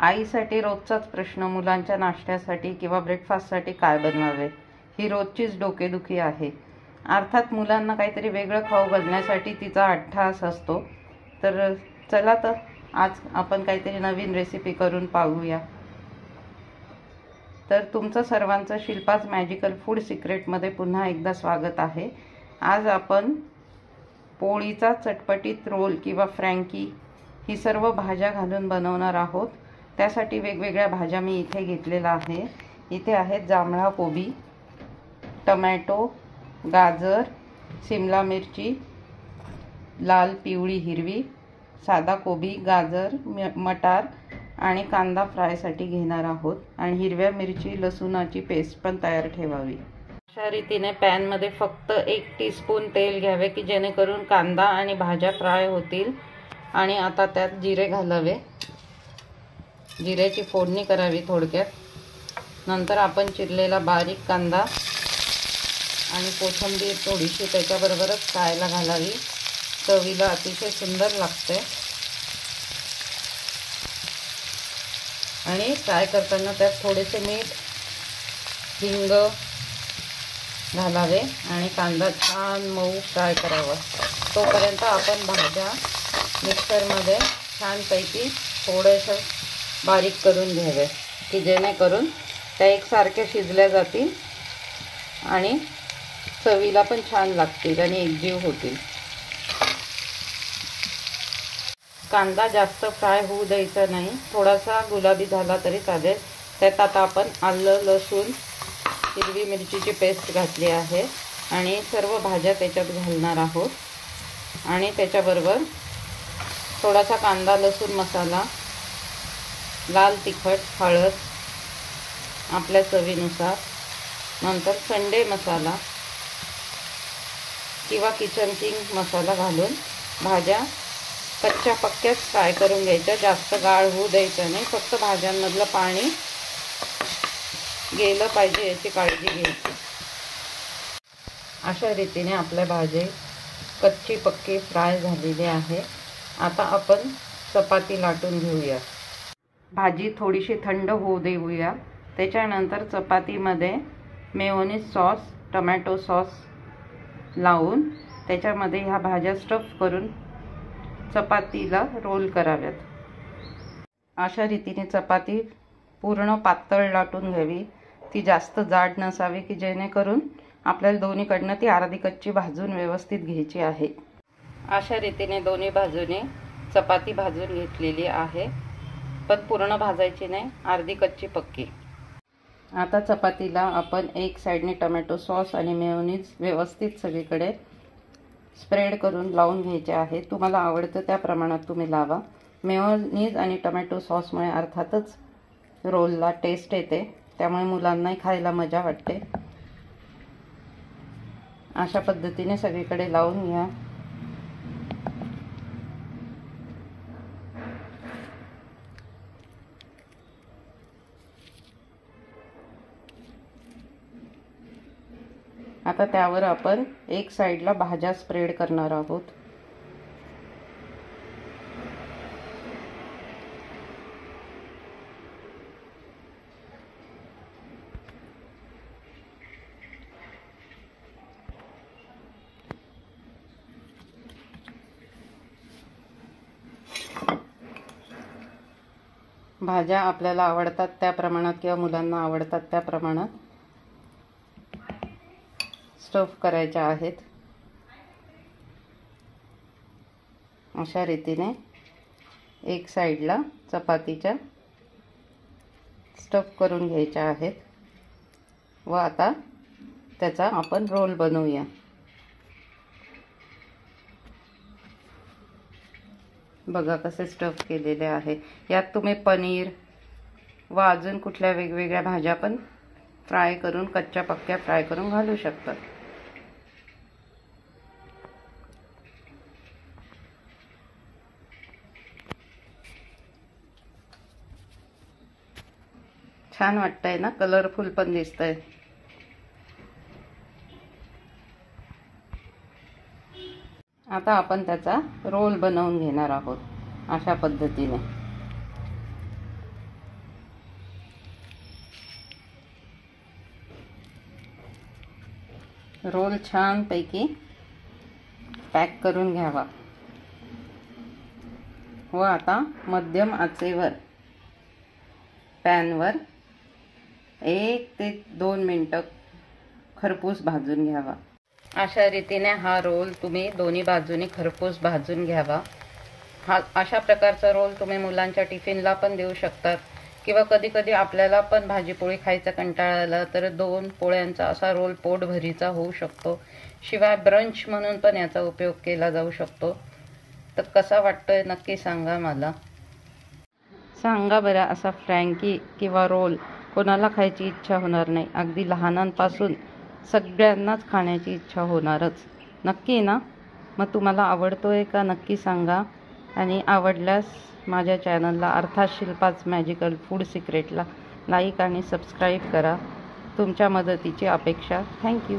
आईसाठी रोजचाच प्रश्न, मुलांच्या नाश्त्यासाठी किंवा ब्रेकफास्टसाठी काय बनवावे ही रोजचीच डोकेदुखी आहे. अर्थात मुलांना काहीतरी वेगळं खाऊ घालण्यासाठी तिचा अट्टहास असतो. तर चला तर आज आपण काहीतरी नवीन रेसिपी करून पाहूया. तर तुमचं सर्वांचं शिल्पाज मॅजिकल फूड सिक्रेटमध्ये पुन्हा एकदा स्वागत आहे. आज आपण पोळीचा चटपटीत रोल किंवा फ्रँकी ही सर्व भाज्या घालून बनवणार आहोत. त्यासाठी वेगवेगळ्या भाज्या मी इथे घेतलेल्या आहे. इथे आहेत जांभळा कोबी, टमॅटो, गाजर, शिमला मिरची, लाल, पिवळी, हिरवी, साधा कोबी, गाजर, मटार आणि कांदा फ्रायसाठी घेणार आहोत. आणि हिरव्या मिरची, लसूणाची पेस्ट पण तयार ठेवावी. अशा रीतीने पॅनमध्ये फक्त 1 टीस्पून तेल घ्यावे की जेणेकरून कांदा आणि भाज्या फ्राय होतील. आणि आता त्यात जिरे घालावे. जिऱ्याची फोडणी करावी थोडक्यात. नंतर आपण चिरलेला बारीक कांदा आणि कोथिंबीर थोडीशी त्याच्याबरोबरच फ्रायला घालावी. चवीला अतिशय सुंदर लागते. आणि फ्राय करताना त्यात थोडेसे मीठ, हिंग घालावे आणि कांदा छान मऊ फ्राय करावा. तोपर्यंत आपण भाज्या मिक्सरमध्ये छानपैकी थोडंसं बारीक करून घ्यावे की जेणेकरून त्या एकसारख्या शिजल्या जातील आणि चवीला पण छान लागतील आणि एकजीव होतील. कांदा जास्त फ्राय होऊ द्यायचा नाही, थोडासा गुलाबी झाला तरी चालेल. त्यात आता आपण आलं, लसूण, हिरवी मिरचीची पेस्ट घातली आहे आणि सर्व भाज्या त्याच्यात घालणार आहोत. आणि त्याच्याबरोबर थोडासा कांदा लसूण मसाला, लाल तिखट, हळद आपल्या चवीनुसार, नंतर संडे मसाला किंवा किचन किंग मसाला घालून भाज्या कच्च्या पक्क्याच फ्राय करून घ्यायच्या. जास्त गाळ होऊ द्यायचं नाही, फक्त भाज्यांमधलं पाणी गेलं पाहिजे याची काळजी घ्यायची. अशा रीतीने आपल्या भाजी कच्ची पक्की फ्राय झालेली आहे. आता आपण चपाती लाटून घेऊया. भाजी थोडीशी थंड होऊ देऊया. त्याच्यानंतर चपातीमध्ये मेयोनीज सॉस, टोमॅटो सॉस लावून त्याच्यामध्ये ह्या भाज्या स्टफ करून चपातीला रोल कराव्यात. अशा रीतीने चपाती पूर्ण पातळ लाटून घ्यावी. ती जास्त जाड नसावी की जेणेकरून आपल्याला दोन्हीकडनं ती अर्धी कच्ची भाजून व्यवस्थित घ्यायची आहे. अशा रीतीने दोन्ही बाजूने चपाती भाजून घेतलेली आहे, पण पूर्ण भाजायची नाही, अर्धी कच्ची पक्की. आता चपातीला आपण एक साईडने टोमॅटो सॉस आणि मेयोनीज व्यवस्थित सगळीकडे स्प्रेड करून लावून घ्यायचे आहे. तुम्हाला आवडतं त्या प्रमाणात तुम्ही लावा. मेयोनीज आणि टोमॅटो सॉसमुळे अर्थातच रोलला टेस्ट येते, त्यामुळे मुलांनाही खायला मजा वाटते. अशा पद्धतीने सगळीकडे लावून घ्या. आता त्यावर आपण एक साईडला भाज्या स्प्रेड करणार आहोत. भाज्या आपल्याला आवडतात त्या प्रमाणात किंवा मुलांना आवडतात त्या प्रमाणात स्टफ करायच्या आहेत. अशा रीतीने एक साईडला चपातीच्या स्टफ करून घ्यायच्या आहेत. व आता त्याचा आपण रोल बनवूया. बघा कसे स्टफ केलेले आहे. यात तुम्ही पनीर व अजून कुठल्या वेगवेगळ्या भाज्या पण फ्राय करून कच्च्या पक्क्या फ्राय करून घालू शकता. छान वाटतंय ना, कलरफुल पण दिसतंय. आता आपण त्याचा रोल बनवून घेणार आहोत अशा पद्धतीने. रोल छानपैकी पॅक करून घ्यावा व आता मध्यम आचेवर पॅनवर 1 ते 2 मिनिटं खरपूस भाजून घ्यावा। अशा रीतीने हा रोल तुम्ही दोन्ही बाजूनी खरपूस भाजून घ्यावा। अशा प्रकारचा रोल तुम्ही मुलांच्या टिफिनला पण देऊ शकतात किंवा कधी कधी आपल्याला पण भाजीपोळी खायचा कंटाळा आला तर 2 पोळ्यांचा असा रोल पोटभरीचा होऊ शकतो। शिवाय ब्रंच म्हणून पण याचा उपयोग केला जाऊ शकतो। तर कसा वाटतोय नक्की सांगा मला। सांगा बरं, असा फ्रँकी किंवा रोल कोणाला खायची इच्छा होणार नाही? अगदी लहानांपासून सगळ्यांनाच खाण्याची इच्छा होणारच, नक्की ना? मग तुम्हाला आवडतोय का नक्की सांगा आणि आवडल्यास माझ्या चॅनलला अर्थात शिल्पाच मॅजिकल फूड सिक्रेटला लाईक आणि सबस्क्राईब करा। तुमच्या मदतीची अपेक्षा। थँक्यू।